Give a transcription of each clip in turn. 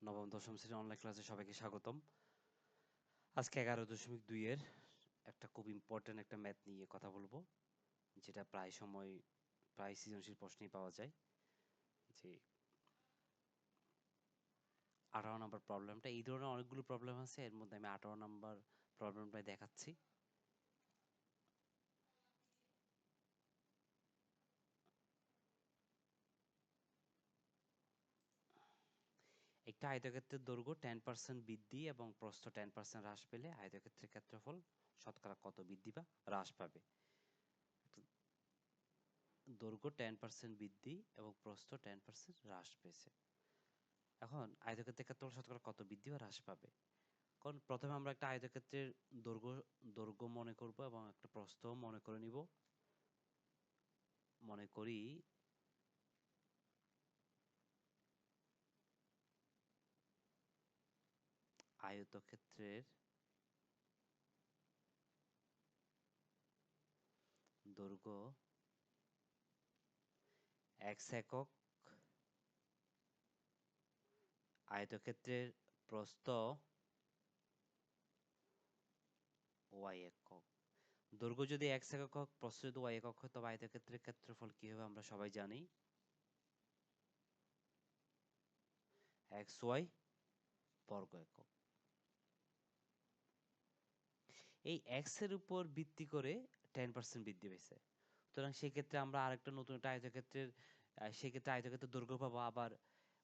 নবম দশম শ্রেণীর অনলাইন ক্লাসে সবাইকে স্বাগতম। আজকে 11.2 এর একটা খুব ইম্পর্টেন্ট একটা ম্যাথ নিয়ে কথা বলবো, যেটা প্রায় সৃজনশীল প্রশ্নেই পাওয়া যায়। যে 18 নম্বর প্রবলেমটা, এই ধরনের অনেকগুলো প্রবলেম আছে, এর মধ্যে আমি 18 নম্বর প্রবলেমটাই দেখাচ্ছি। একটা আয়তক্ষেত্রের দৈর্ঘ্য 10% বৃদ্ধি এবং প্রস্থ 10% হ্রাস পেলে আয়তক্ষেত্রের ক্ষেত্রফল শতকরা কত বৃদ্ধি বা হ্রাস পাবে? দৈর্ঘ্য 10% বৃদ্ধি এবং প্রস্থ 10% হ্রাস পেয়েছে। এখন আয়তক্ষেত্রের ক্ষেত্রফল শতকরা কত বৃদ্ধি বা হ্রাস পাবে? কারণ প্রথমে আমরা একটা আয়তক্ষেত্রের দৈর্ঘ্য মনে করব এবং একটা প্রস্থ মনে করে নিব। মনে করি আয়তক্ষেত্রের দৈর্ঘ্য x একক, আয়তক্ষেত্রের প্রস্থ y একক। দৈর্ঘ্য যদি x একক হোক, প্রস্থ যদি y একক হয়, তবে আয়তক্ষেত্রের ক্ষেত্রফল কি হবে আমরা সবাই জানি, xy বর্গ একক। এই x এর উপর ভিত্তি করে 10% বৃদ্ধি পেয়েছে। সুতরাং সেক্ষেত্রে আমরা আরেকটা নতুন একটা সেক্ষেত্রে আয়তক্ষেত্রের দৈর্ঘ্য পাবো, আবার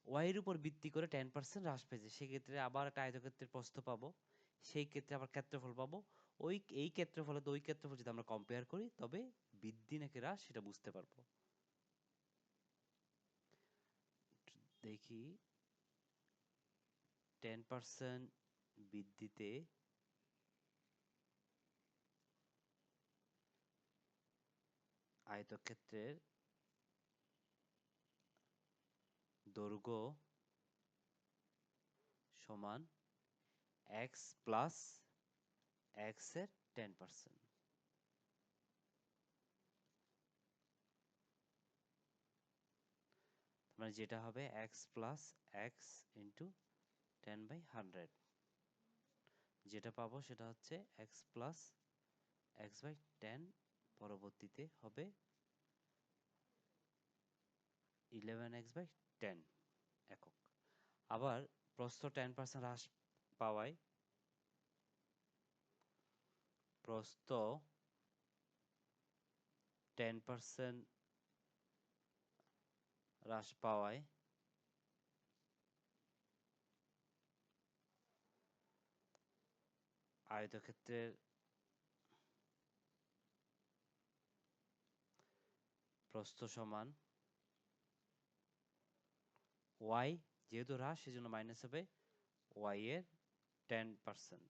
y এর উপর ভিত্তি করে 10% হ্রাস পেয়েছে, সেক্ষেত্রে আবার একটা আয়তক্ষেত্রের প্রস্থ পাবো, সেই ক্ষেত্রে আবার ক্ষেত্রফল পাবো। এই ক্ষেত্রফলে তো ওই ক্ষেত্রফল যদি আমরা কম্পেয়ার করি, তবে বৃদ্ধি নাকি হ্রাস সেটা বুঝতে পারবো। দেখি 10% বৃদ্ধিতে আয়তক্ষেত্রের দৈর্ঘ্য সমান x প্লাস x এর 10%। মানে যেটা হবে x প্লাস x ইন্টু 10/100। যেটা পাবো সেটা হচ্ছে x প্লাস x/10, পরবর্তীতে হবে 11x/10 একক। আবার প্রস্থ 10% হ্রাস পাওয়ায় প্রস্থ 10% হ্রাস পাওয়ায় আয়তক্ষেত্রের প্রস্থ সমান y, যেহেতু হ্রাস সেজন্য মাইনাস হবে y এর 10%।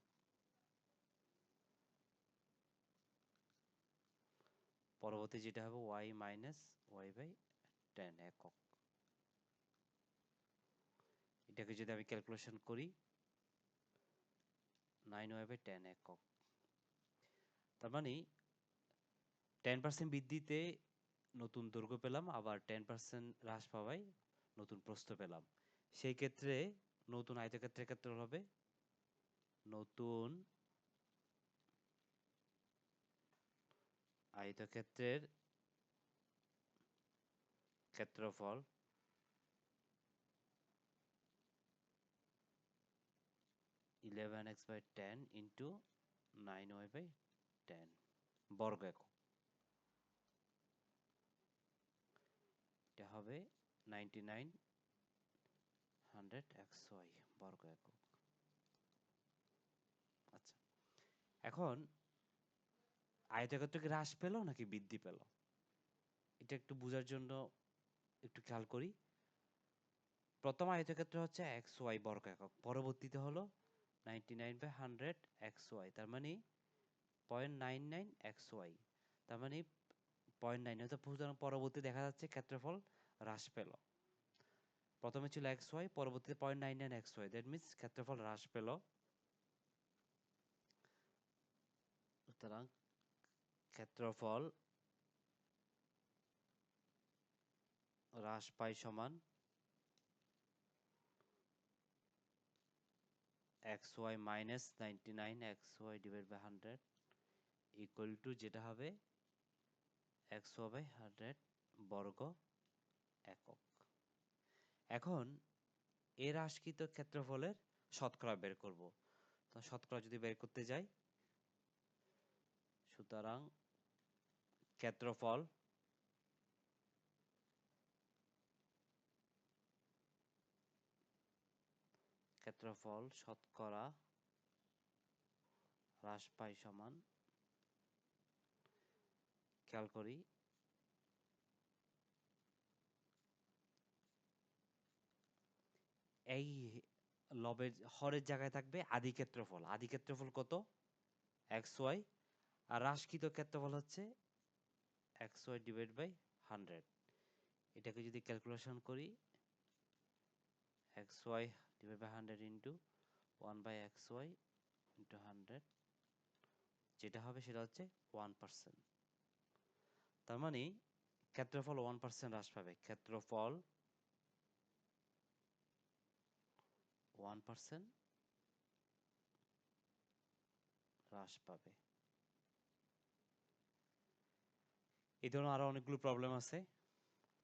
পরবর্তী যেটা হবে y মাইনাস y/10 একক। এটাকে যদি আমি ক্যালকুলেশন করি, 9y/10 একক। তার মানে 10% বৃদ্ধিতে নতুন দৈর্ঘ্য পেলাম, আবার 10% হ্রাস পাওয়ায় নতুন প্রস্থ পেলাম। সেই ক্ষেত্রে নতুন আয়তক্ষেত্রের ক্ষেত্রফল হবে নতুন আয়তক্ষেত্রের ক্ষেত্রফল eleven x by 10 into 9y/10 বর্গ একক। এটা হবে 99/100xy বর্গ একক। আচ্ছা, এখন আয়তক্ষেত্র কি হ্রাস পেল নাকি বৃদ্ধি পেল, এটা একটু বোঝার জন্য একটু খেয়াল করি। প্রথম আয়তক্ষেত্র হচ্ছে xy বর্গ একক, পরবর্তীতে হলো 99/100xy, তার মানে 0.99xy, তার মানে 0.9, অর্থাৎ পরবর্তী দেখা যাচ্ছে ক্ষেত্রফল হ্রাস পেল। প্রথমে ছিল xy, পরবর্তীতে 0.99xy, দ্যাট মিনস ক্ষেত্রফল হ্রাস পেল। সুতরাং ক্ষেত্রফল হ্রাস পায় সমান xy minus 99 xy divide by 100 equal to যেটা হবে xy বাই 100 বর্গ একক। এখন এর হ্রাসকৃত ক্ষেত্রফলের শতকরা বের করব। তো শতকরা যদি বের করতে যাই, সুতরাং ক্ষেত্রফল শতকরা হ্রাস পাই সমান, খেয়াল করি এই লবের হরের জায়গায় থাকবে আদি ক্ষেত্রফল। আদি ক্ষেত্রফল কত? xy, আর হ্রাসকৃত ক্ষেত্রফল হচ্ছে xy ডিভাইড বাই 100। এটাকে যদি ক্যালকুলেশন করি, xy divide by 100 into 1 by xy into 100, যেটা হবে সেটা হচ্ছে 1%। তার মানে ক্ষেত্রফল 1% হ্রাস পাবে। ক্ষেত্রফল 1% হ্রাস পাবে। এই ধরনের আরো অনেকগুলো প্রবলেম আছে।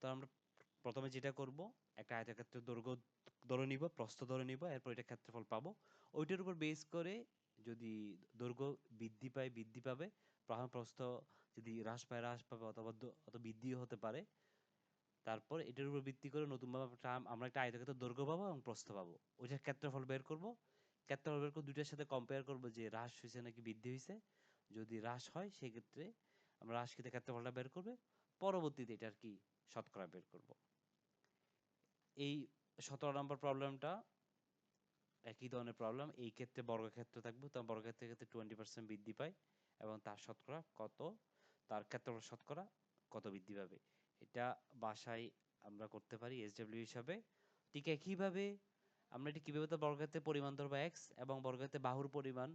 তো আমরা প্রথমে যেটা করব, একটা আয়তক্ষেত্রের দৈর্ঘ্য ধরে নিব, প্রস্থ ধরে নিব, এরপর এটা ক্ষেত্রফল পাবো। ওইটার উপর বেস করে যদি দৈর্ঘ্য বৃদ্ধি পাবে, প্রস্থ যদি হ্রাস পাবে, অথবা বৃদ্ধিও হতে পারে। তারপর এটার উপর ভিত্তি করে নতুনভাবে আমরা একটা আয়তক্ষেত্রের দৈর্ঘ্য পাবো এবং প্রস্থ পাবো। ওইটার ক্ষেত্রফল বের করব। ক্ষেত্রফল বের করে দুইটার সাথে কম্পেয়ার করব যে হ্রাস হয়েছে নাকি বৃদ্ধি হয়েছে। যদি হ্রাস হয় সেক্ষেত্রে আমরা হ্রাসকৃত ক্ষেত্রফলটা বের করবে, পরবর্তীতে এটার কি শতকরা বের করব। এই 17 নম্বর প্রবলেমটা একই ধরনের প্রবলেম। এই ক্ষেত্রে বর্গক্ষেত্র থাকবে, তো বর্গক্ষেত্রের ক্ষেত্রে 20% বৃদ্ধি পায় এবং তার শতকরা কত, তার ক্ষেত্রফল শতকরা কত বৃদ্ধি পাবে। এটা বাসায় আমরা করতে পারি এসডব্লিউ হিসাবে। ঠিক একইভাবে আমরা এটা কিভাবে, তো বর্গক্ষেত্রের পরিমাণ ধরবো x এবং বর্গক্ষেত্রের বাহুর পরিমাণ,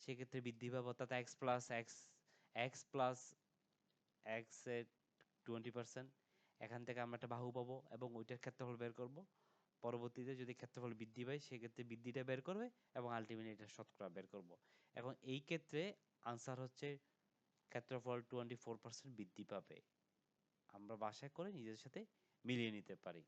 সেক্ষেত্রে বৃদ্ধি পাবো, অর্থাৎ x প্লাস x এর 20%। এখান থেকে আমরা একটা বাহু পাবো এবং ওইটার ক্ষেত্রফল বের করব। পরবর্তীতে যদি ক্ষেত্রফল বৃদ্ধি পায় সেক্ষেত্রে বৃদ্ধিটা বের করবে এবং আলটিমেটলি এটা শতকরা বের করব। এখন এই ক্ষেত্রে আনসার হচ্ছে ক্ষেত্রফল 24% বৃদ্ধি পাবে। আমরা বাসায় করে নিজের সাথে মিলিয়ে নিতে পারি।